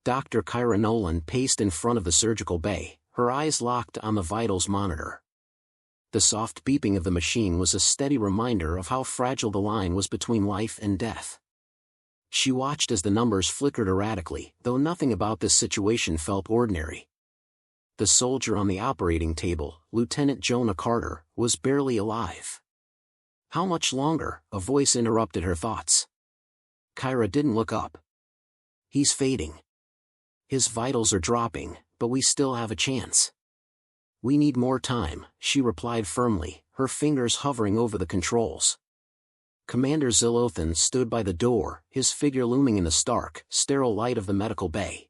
Dr. Kyra Nolan paced in front of the surgical bay, her eyes locked on the vitals monitor. The soft beeping of the machine was a steady reminder of how fragile the line was between life and death. She watched as the numbers flickered erratically, though nothing about this situation felt ordinary. The soldier on the operating table, Lieutenant Jonah Carter, was barely alive. How much longer? A voice interrupted her thoughts. Kyra didn't look up. He's fading. His vitals are dropping, but we still have a chance. We need more time, she replied firmly, her fingers hovering over the controls. Commander Zilothan stood by the door, his figure looming in the stark, sterile light of the medical bay.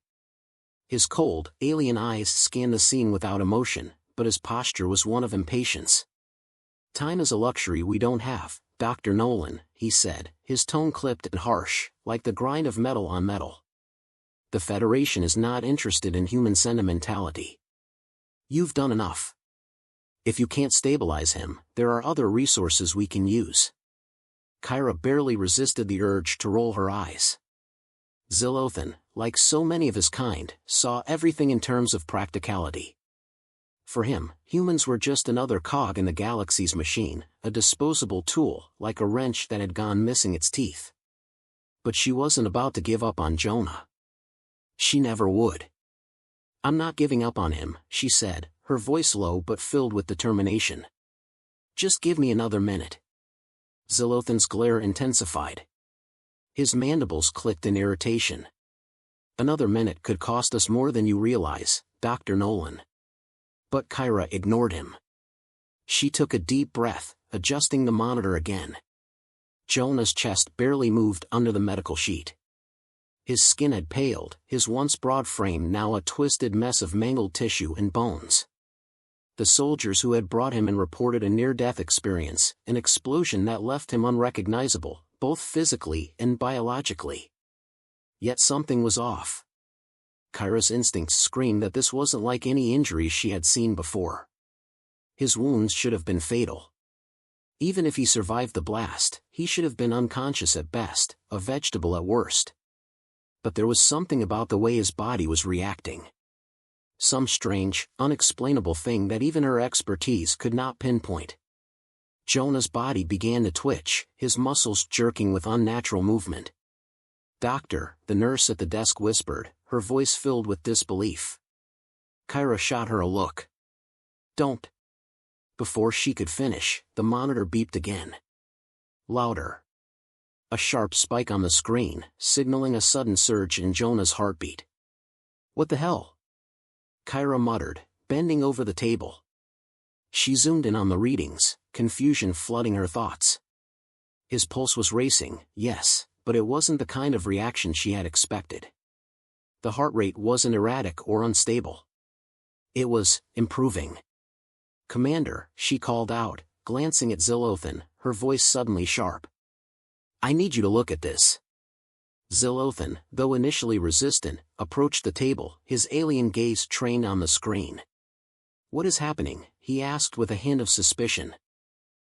His cold, alien eyes scanned the scene without emotion, but his posture was one of impatience. Time is a luxury we don't have, Dr. Nolan, he said, his tone clipped and harsh, like the grind of metal on metal. The Federation is not interested in human sentimentality. You've done enough. If you can't stabilize him, there are other resources we can use. Kyra barely resisted the urge to roll her eyes. Zilothan, like so many of his kind, saw everything in terms of practicality. For him, humans were just another cog in the galaxy's machine, a disposable tool, like a wrench that had gone missing its teeth. But she wasn't about to give up on Jonah. She never would. I'm not giving up on him, she said, her voice low but filled with determination. Just give me another minute. Zilothan's glare intensified. His mandibles clicked in irritation. Another minute could cost us more than you realize, Dr. Nolan. But Kyra ignored him. She took a deep breath, adjusting the monitor again. Jonah's chest barely moved under the medical sheet. His skin had paled, his once broad frame now a twisted mess of mangled tissue and bones. The soldiers who had brought him in reported a near-death experience, an explosion that left him unrecognizable, both physically and biologically. Yet something was off. Kyra's instincts screamed that this wasn't like any injuries she had seen before. His wounds should have been fatal. Even if he survived the blast, he should have been unconscious at best, a vegetable at worst. But there was something about the way his body was reacting. Some strange, unexplainable thing that even her expertise could not pinpoint. Jonah's body began to twitch, his muscles jerking with unnatural movement. Doctor, the nurse at the desk whispered, her voice filled with disbelief. Kyra shot her a look. Don't. Before she could finish, the monitor beeped again. Louder. A sharp spike on the screen, signaling a sudden surge in Jonah's heartbeat. What the hell? Kyra muttered, bending over the table. She zoomed in on the readings, confusion flooding her thoughts. His pulse was racing, yes, but it wasn't the kind of reaction she had expected. The heart rate wasn't erratic or unstable. It was improving. Commander, she called out, glancing at Zilothan, her voice suddenly sharp. I need you to look at this. Zilothan, though initially resistant, approached the table, his alien gaze trained on the screen. What is happening? He asked with a hint of suspicion.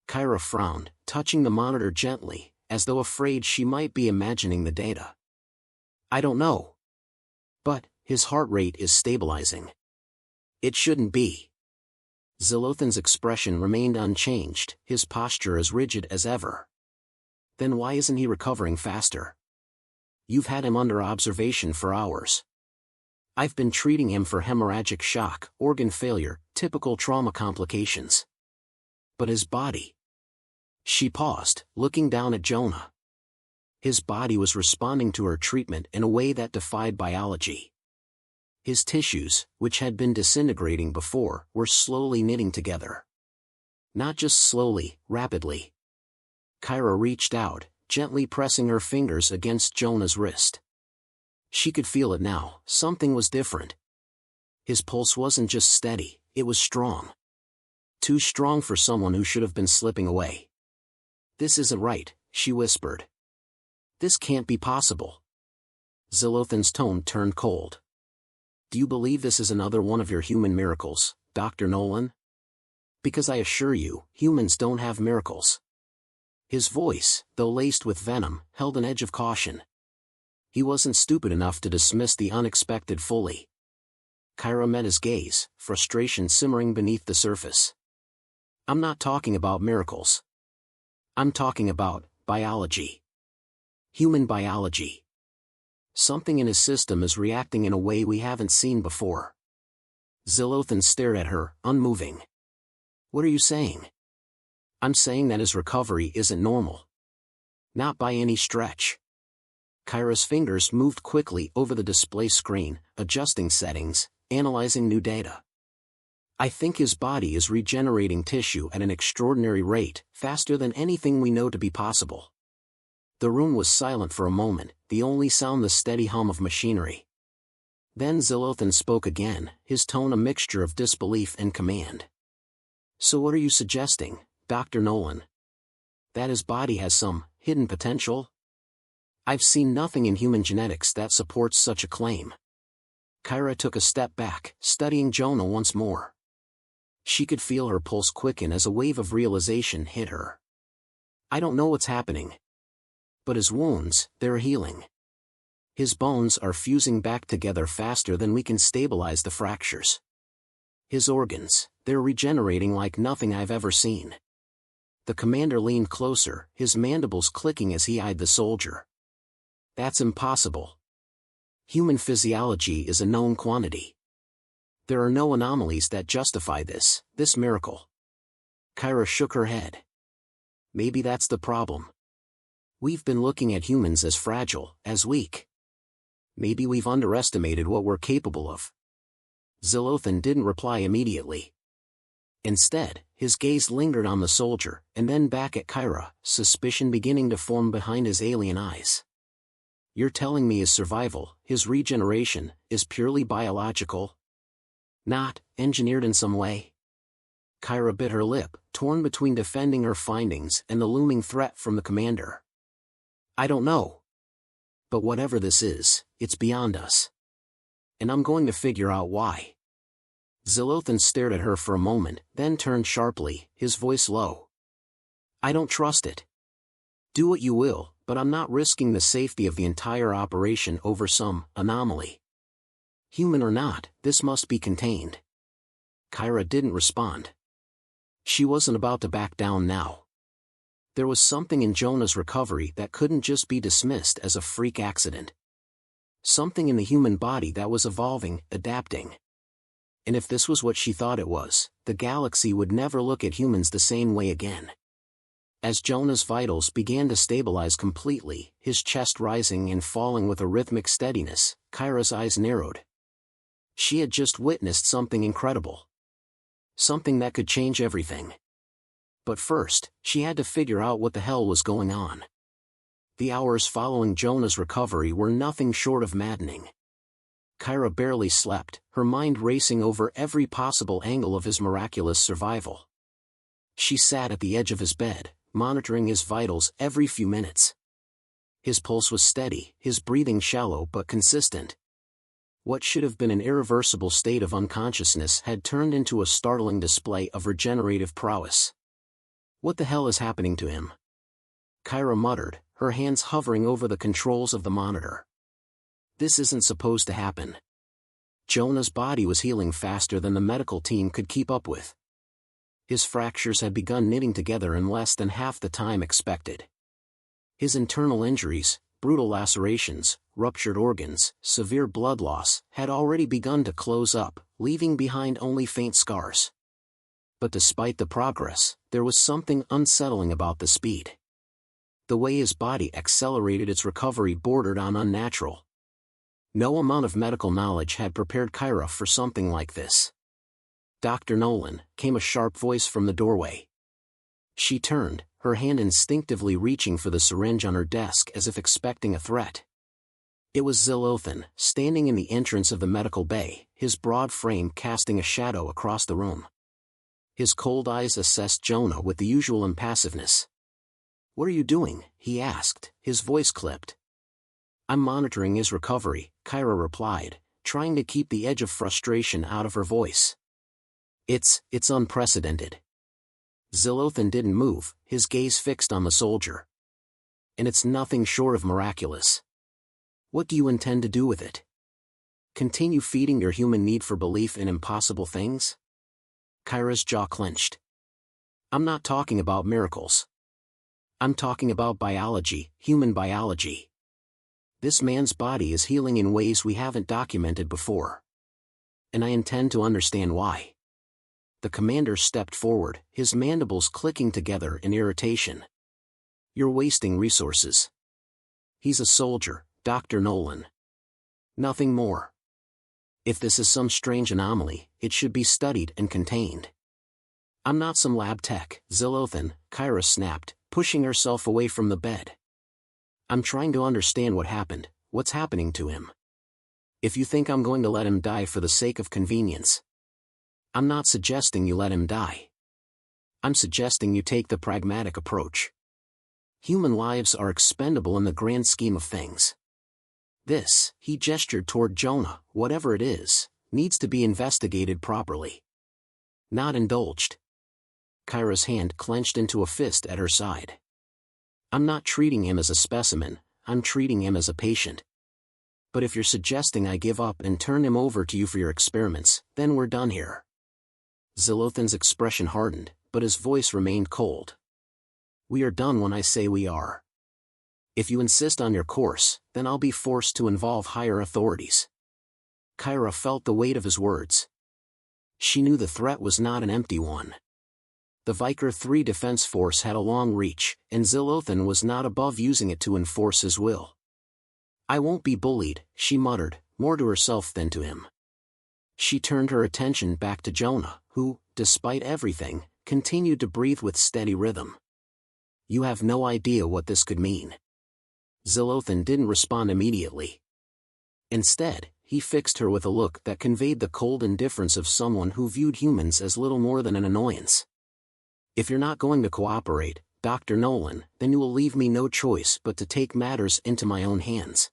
Kyra frowned, touching the monitor gently, as though afraid she might be imagining the data. I don't know. But, his heart rate is stabilizing. It shouldn't be. Zilothan's expression remained unchanged, his posture as rigid as ever. Then why isn't he recovering faster? You've had him under observation for hours. I've been treating him for hemorrhagic shock, organ failure, typical trauma complications. But his body. She paused, looking down at Jonah. His body was responding to her treatment in a way that defied biology. His tissues, which had been disintegrating before, were slowly knitting together. Not just slowly, rapidly. Kyra reached out, gently pressing her fingers against Jonah's wrist. She could feel it now, something was different. His pulse wasn't just steady, it was strong. Too strong for someone who should have been slipping away. This isn't right, she whispered. This can't be possible. Zilothan's tone turned cold. Do you believe this is another one of your human miracles, Dr. Nolan? Because I assure you, humans don't have miracles. His voice, though laced with venom, held an edge of caution. He wasn't stupid enough to dismiss the unexpected fully. Kyra met his gaze, frustration simmering beneath the surface. I'm not talking about miracles. I'm talking about biology. Human biology. Something in his system is reacting in a way we haven't seen before. Zilothan stared at her, unmoving. What are you saying? I'm saying that his recovery isn't normal. Not by any stretch. Kyra's fingers moved quickly over the display screen, adjusting settings, analyzing new data. I think his body is regenerating tissue at an extraordinary rate, faster than anything we know to be possible. The room was silent for a moment, the only sound the steady hum of machinery. Then Zilothan spoke again, his tone a mixture of disbelief and command. So what are you suggesting, Dr. Nolan? That his body has some hidden potential? I've seen nothing in human genetics that supports such a claim. Kyra took a step back, studying Jonah once more. She could feel her pulse quicken as a wave of realization hit her. I don't know what's happening. But his wounds, they're healing. His bones are fusing back together faster than we can stabilize the fractures. His organs, they're regenerating like nothing I've ever seen. The commander leaned closer, his mandibles clicking as he eyed the soldier. That's impossible. Human physiology is a known quantity. There are no anomalies that justify this miracle. Kyra shook her head. Maybe that's the problem. We've been looking at humans as fragile, as weak. Maybe we've underestimated what we're capable of. Zilothan didn't reply immediately. Instead, his gaze lingered on the soldier, and then back at Kyra, suspicion beginning to form behind his alien eyes. You're telling me his survival, his regeneration, is purely biological? Not engineered in some way? Kyra bit her lip, torn between defending her findings and the looming threat from the commander. I don't know. But whatever this is, it's beyond us. And I'm going to figure out why. Zilothan stared at her for a moment, then turned sharply, his voice low. I don't trust it. Do what you will, but I'm not risking the safety of the entire operation over some anomaly. Human or not, this must be contained. Kyra didn't respond. She wasn't about to back down now. There was something in Jonah's recovery that couldn't just be dismissed as a freak accident. Something in the human body that was evolving, adapting. And if this was what she thought it was, the galaxy would never look at humans the same way again. As Jonah's vitals began to stabilize completely, his chest rising and falling with a rhythmic steadiness, Kyra's eyes narrowed. She had just witnessed something incredible. Something that could change everything. But first, she had to figure out what the hell was going on. The hours following Jonah's recovery were nothing short of maddening. Kyra barely slept, her mind racing over every possible angle of his miraculous survival. She sat at the edge of his bed, monitoring his vitals every few minutes. His pulse was steady, his breathing shallow but consistent. What should have been an irreversible state of unconsciousness had turned into a startling display of regenerative prowess. What the hell is happening to him? Kyra muttered, her hands hovering over the controls of the monitor. This isn't supposed to happen. Jonah's body was healing faster than the medical team could keep up with. His fractures had begun knitting together in less than half the time expected. His internal injuries, brutal lacerations, ruptured organs, severe blood loss, had already begun to close up, leaving behind only faint scars. But despite the progress, there was something unsettling about the speed. The way his body accelerated its recovery bordered on unnatural. No amount of medical knowledge had prepared Kyra for something like this. Dr. Nolan, came a sharp voice from the doorway. She turned, her hand instinctively reaching for the syringe on her desk as if expecting a threat. It was Zilothan, standing in the entrance of the medical bay, his broad frame casting a shadow across the room. His cold eyes assessed Jonah with the usual impassiveness. What are you doing? He asked, his voice clipped. I'm monitoring his recovery, Kyra replied, trying to keep the edge of frustration out of her voice. It's unprecedented. Zilothan didn't move, his gaze fixed on the soldier. And it's nothing short of miraculous. What do you intend to do with it? Continue feeding your human need for belief in impossible things? Kyra's jaw clenched. I'm not talking about miracles. I'm talking about biology, human biology. This man's body is healing in ways we haven't documented before. And I intend to understand why. The commander stepped forward, his mandibles clicking together in irritation. You're wasting resources. He's a soldier, Dr. Nolan. Nothing more. If this is some strange anomaly, it should be studied and contained. I'm not some lab tech, Zilothan, Kyra snapped, pushing herself away from the bed. I'm trying to understand what happened, what's happening to him. If you think I'm going to let him die for the sake of convenience, I'm not suggesting you let him die. I'm suggesting you take the pragmatic approach. Human lives are expendable in the grand scheme of things. This, he gestured toward Jonah, whatever it is, needs to be investigated properly. Not indulged. Kyra's hand clenched into a fist at her side. I'm not treating him as a specimen, I'm treating him as a patient. But if you're suggesting I give up and turn him over to you for your experiments, then we're done here. Zilothan's expression hardened, but his voice remained cold. We are done when I say we are. If you insist on your course, then I'll be forced to involve higher authorities. Kyra felt the weight of his words. She knew the threat was not an empty one. The Viker 3 defense force had a long reach, and Zilothan was not above using it to enforce his will. I won't be bullied, she muttered, more to herself than to him. She turned her attention back to Jonah, who, despite everything, continued to breathe with steady rhythm. You have no idea what this could mean. Zilothan didn't respond immediately. Instead, he fixed her with a look that conveyed the cold indifference of someone who viewed humans as little more than an annoyance. If you're not going to cooperate, Dr. Nolan, then you will leave me no choice but to take matters into my own hands.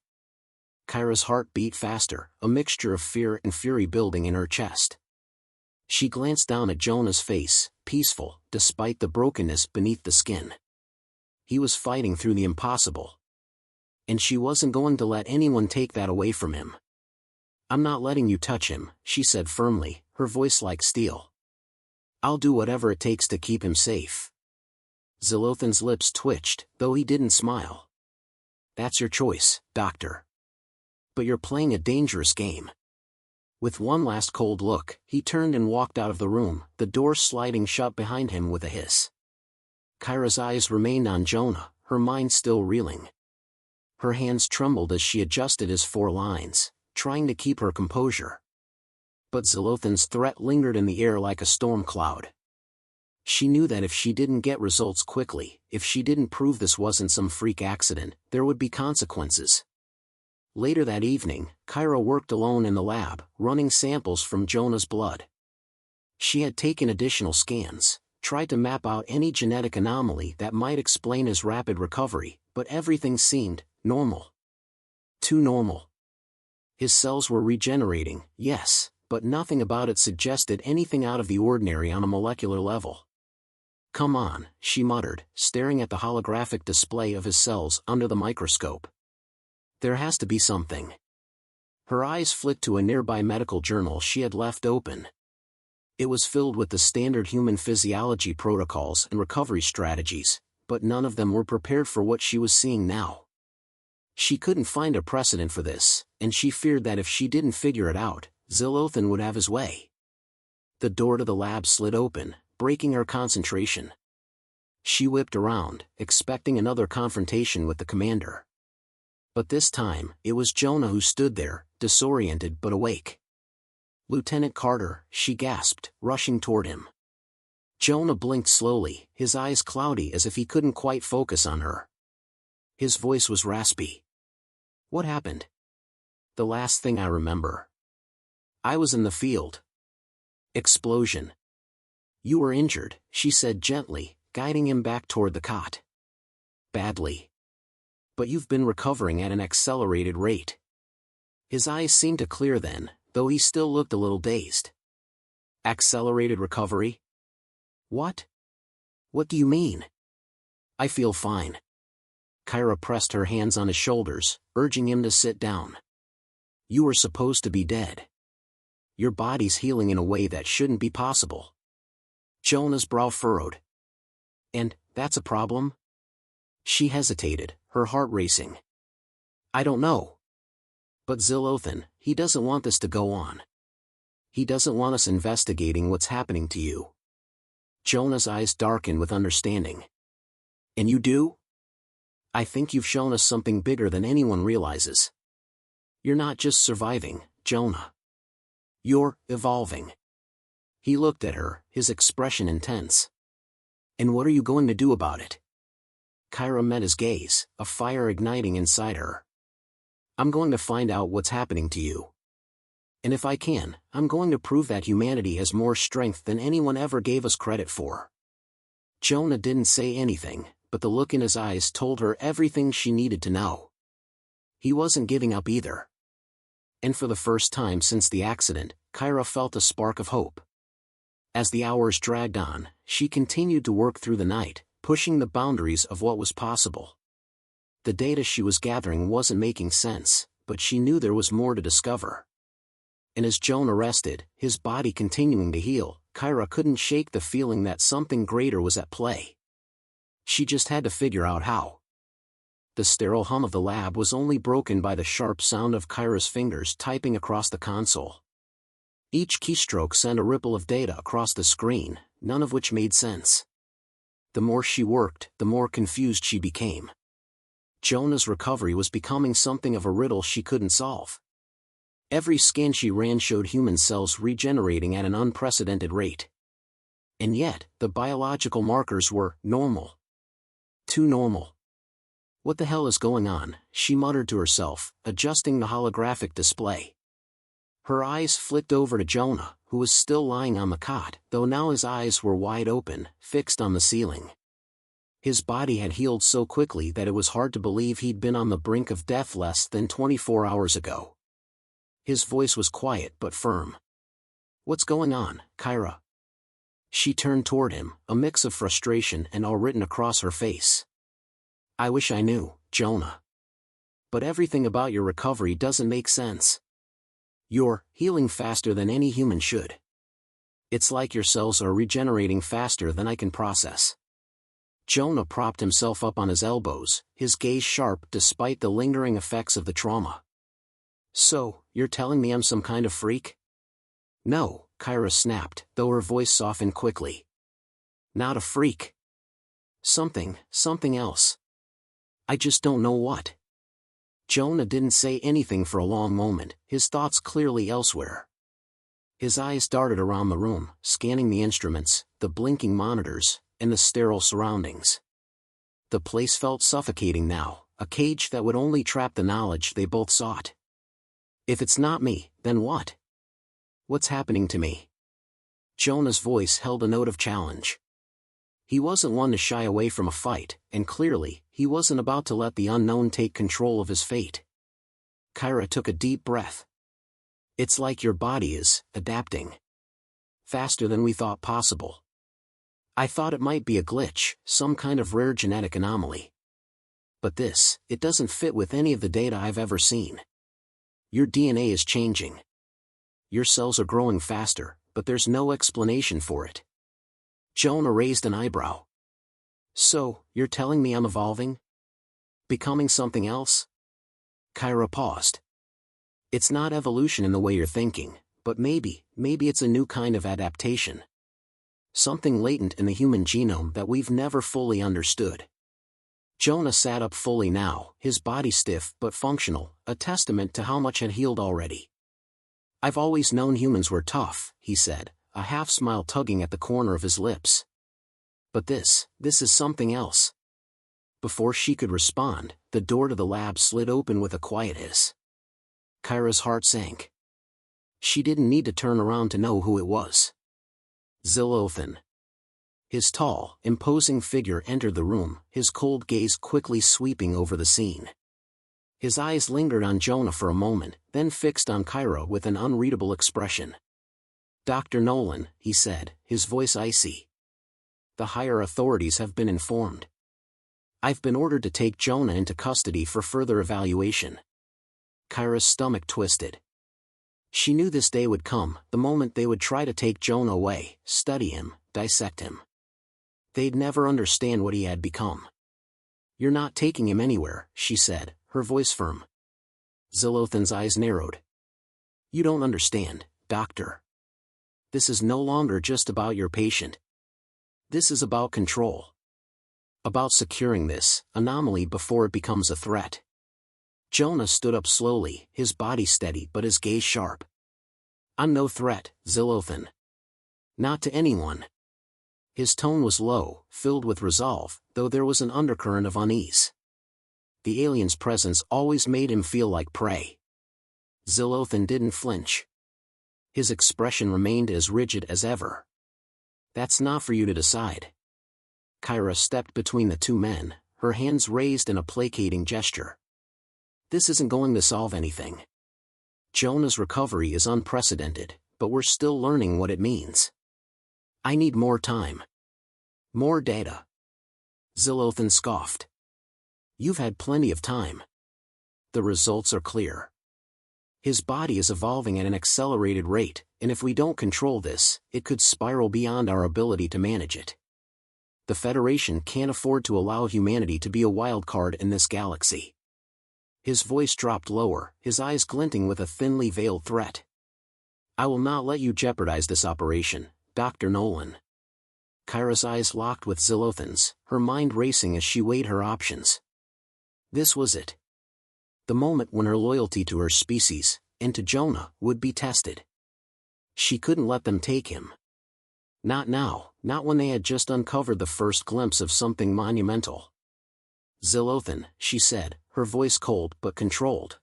Kyra's heart beat faster, a mixture of fear and fury building in her chest. She glanced down at Jonah's face, peaceful, despite the brokenness beneath the skin. He was fighting through the impossible. And she wasn't going to let anyone take that away from him. I'm not letting you touch him, she said firmly, her voice like steel. I'll do whatever it takes to keep him safe. Zilothan's lips twitched, though he didn't smile. That's your choice, Doctor. But you're playing a dangerous game. With one last cold look, he turned and walked out of the room, the door sliding shut behind him with a hiss. Kyra's eyes remained on Jonah, her mind still reeling. Her hands trembled as she adjusted his 4 lines, trying to keep her composure. But Zilothan's threat lingered in the air like a storm cloud. She knew that if she didn't get results quickly, if she didn't prove this wasn't some freak accident, there would be consequences. Later that evening, Kyra worked alone in the lab, running samples from Jonah's blood. She had taken additional scans, tried to map out any genetic anomaly that might explain his rapid recovery, but everything seemed normal. Too normal. His cells were regenerating, yes, but nothing about it suggested anything out of the ordinary on a molecular level. Come on, she muttered, staring at the holographic display of his cells under the microscope. There has to be something. Her eyes flicked to a nearby medical journal she had left open. It was filled with the standard human physiology protocols and recovery strategies, but none of them were prepared for what she was seeing now. She couldn't find a precedent for this, and she feared that if she didn't figure it out, Zilothan would have his way. The door to the lab slid open, breaking her concentration. She whipped around, expecting another confrontation with the commander. But this time, it was Jonah who stood there, disoriented but awake. Lieutenant Carter, she gasped, rushing toward him. Jonah blinked slowly, his eyes cloudy as if he couldn't quite focus on her. His voice was raspy. What happened? The last thing I remember. I was in the field. Explosion. You were injured, she said gently, guiding him back toward the cot. Badly. But you've been recovering at an accelerated rate. His eyes seemed to clear then, though he still looked a little dazed. Accelerated recovery? What? What do you mean? I feel fine. Kyra pressed her hands on his shoulders, urging him to sit down. You were supposed to be dead. Your body's healing in a way that shouldn't be possible. Jonah's brow furrowed. And, that's a problem? She hesitated, her heart racing. I don't know. But Zilothan, he doesn't want this to go on. He doesn't want us investigating what's happening to you. Jonah's eyes darkened with understanding. And you do? I think you've shown us something bigger than anyone realizes. You're not just surviving, Jonah. You're evolving. He looked at her, his expression intense. And what are you going to do about it? Kyra met his gaze, a fire igniting inside her. I'm going to find out what's happening to you. And if I can, I'm going to prove that humanity has more strength than anyone ever gave us credit for. Jonah didn't say anything, but the look in his eyes told her everything she needed to know. He wasn't giving up either. And for the first time since the accident, Kyra felt a spark of hope. As the hours dragged on, she continued to work through the night, pushing the boundaries of what was possible. The data she was gathering wasn't making sense, but she knew there was more to discover. And as Jonah rested, his body continuing to heal, Kyra couldn't shake the feeling that something greater was at play. She just had to figure out how. The sterile hum of the lab was only broken by the sharp sound of Kyra's fingers typing across the console. Each keystroke sent a ripple of data across the screen, none of which made sense. The more she worked, the more confused she became. Jonah's recovery was becoming something of a riddle she couldn't solve. Every scan she ran showed human cells regenerating at an unprecedented rate. And yet, the biological markers were normal. Too normal. What the hell is going on, she muttered to herself, adjusting the holographic display. Her eyes flicked over to Jonah, who was still lying on the cot, though now his eyes were wide open, fixed on the ceiling. His body had healed so quickly that it was hard to believe he'd been on the brink of death less than 24 hours ago. His voice was quiet but firm. What's going on, Kyra? She turned toward him, a mix of frustration and awe written across her face. I wish I knew, Jonah. But everything about your recovery doesn't make sense. You're healing faster than any human should. It's like your cells are regenerating faster than I can process. Jonah propped himself up on his elbows, his gaze sharp despite the lingering effects of the trauma. So, you're telling me I'm some kind of freak? No, Kyra snapped, though her voice softened quickly. Not a freak. Something else. I just don't know what. Jonah didn't say anything for a long moment, his thoughts clearly elsewhere. His eyes darted around the room, scanning the instruments, the blinking monitors, and the sterile surroundings. The place felt suffocating now, a cage that would only trap the knowledge they both sought. If it's not me, then what? What's happening to me? Jonah's voice held a note of challenge. He wasn't one to shy away from a fight, and clearly, he wasn't about to let the unknown take control of his fate. Kyra took a deep breath. It's like your body is adapting. Faster than we thought possible. I thought it might be a glitch, some kind of rare genetic anomaly. But this, it doesn't fit with any of the data I've ever seen. Your DNA is changing. Your cells are growing faster, but there's no explanation for it. Jonah raised an eyebrow. So, you're telling me I'm evolving? Becoming something else? Kyra paused. It's not evolution in the way you're thinking, but maybe it's a new kind of adaptation. Something latent in the human genome that we've never fully understood. Jonah sat up fully now, his body stiff but functional, a testament to how much had healed already. I've always known humans were tough, he said, a half-smile tugging at the corner of his lips. But this is something else. Before she could respond, the door to the lab slid open with a quiet hiss. Kyra's heart sank. She didn't need to turn around to know who it was. Zilothan. His tall, imposing figure entered the room, his cold gaze quickly sweeping over the scene. His eyes lingered on Jonah for a moment, then fixed on Kyra with an unreadable expression. Dr. Nolan, he said, his voice icy. The higher authorities have been informed. I've been ordered to take Jonah into custody for further evaluation. Kyra's stomach twisted. She knew this day would come, the moment they would try to take Jonah away, study him, dissect him. They'd never understand what he had become. You're not taking him anywhere, she said, her voice firm. Zilothan's eyes narrowed. You don't understand, doctor. This is no longer just about your patient. This is about control. About securing this anomaly before it becomes a threat. Jonah stood up slowly, his body steady but his gaze sharp. I'm no threat, Zilothan. Not to anyone. His tone was low, filled with resolve, though there was an undercurrent of unease. The alien's presence always made him feel like prey. Zilothan didn't flinch. His expression remained as rigid as ever. That's not for you to decide. Kyra stepped between the two men, her hands raised in a placating gesture. This isn't going to solve anything. Jonah's recovery is unprecedented, but we're still learning what it means. I need more time. More data. Zilothan scoffed. You've had plenty of time. The results are clear. His body is evolving at an accelerated rate, and if we don't control this, it could spiral beyond our ability to manage it. The Federation can't afford to allow humanity to be a wild card in this galaxy. His voice dropped lower, his eyes glinting with a thinly veiled threat. I will not let you jeopardize this operation, Dr. Nolan. Kyra's eyes locked with Zilothan's, her mind racing as she weighed her options. This was it. The moment when her loyalty to her species, and to Jonah, would be tested. She couldn't let them take him. Not now, not when they had just uncovered the first glimpse of something monumental. Zilothan, she said, her voice cold but controlled.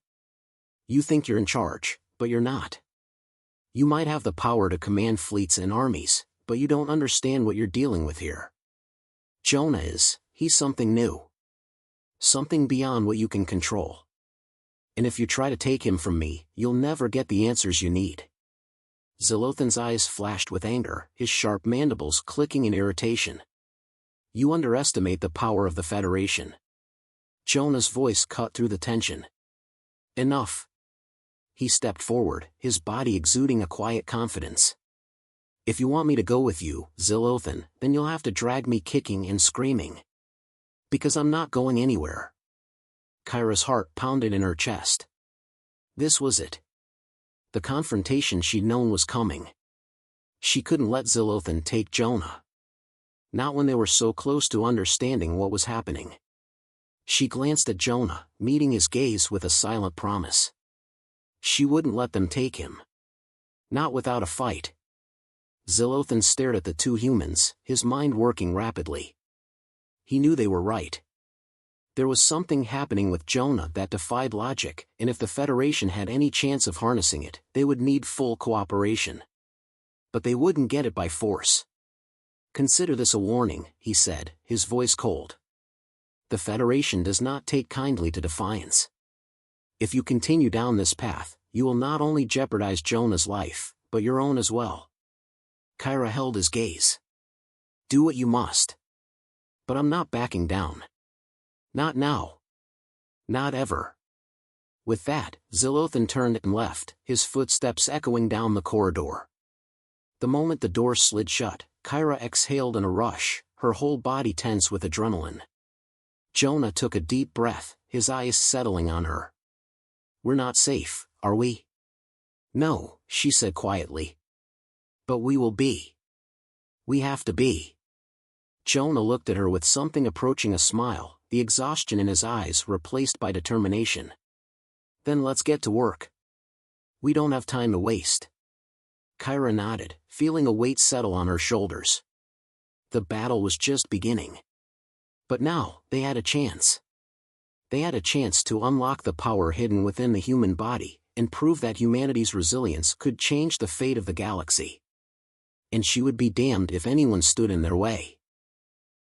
You think you're in charge, but you're not. You might have the power to command fleets and armies, but you don't understand what you're dealing with here. Jonah he's something new. Something beyond what you can control. And if you try to take him from me, you'll never get the answers you need. Zilothan's eyes flashed with anger, his sharp mandibles clicking in irritation. You underestimate the power of the Federation. Jonah's voice cut through the tension. Enough. He stepped forward, his body exuding a quiet confidence. If you want me to go with you, Zilothan, then you'll have to drag me kicking and screaming. Because I'm not going anywhere. Kyra's heart pounded in her chest. This was it. The confrontation she'd known was coming. She couldn't let Zilothan take Jonah. Not when they were so close to understanding what was happening. She glanced at Jonah, meeting his gaze with a silent promise. She wouldn't let them take him. Not without a fight. Zilothan stared at the two humans, his mind working rapidly. He knew they were right. There was something happening with Jonah that defied logic, and if the Federation had any chance of harnessing it, they would need full cooperation. But they wouldn't get it by force. Consider this a warning, he said, his voice cold. The Federation does not take kindly to defiance. If you continue down this path, you will not only jeopardize Jonah's life, but your own as well. Kyra held his gaze. Do what you must. But I'm not backing down. Not now. Not ever. With that, Zilothan turned and left, his footsteps echoing down the corridor. The moment the door slid shut, Kyra exhaled in a rush, her whole body tense with adrenaline. Jonah took a deep breath, his eyes settling on her. We're not safe, are we? No, she said quietly. But we will be. We have to be. Jonah looked at her with something approaching a smile, the exhaustion in his eyes replaced by determination. Then let's get to work. We don't have time to waste. Kyra nodded, feeling a weight settle on her shoulders. The battle was just beginning. But now, they had a chance. They had a chance to unlock the power hidden within the human body, and prove that humanity's resilience could change the fate of the galaxy. And she would be damned if anyone stood in their way.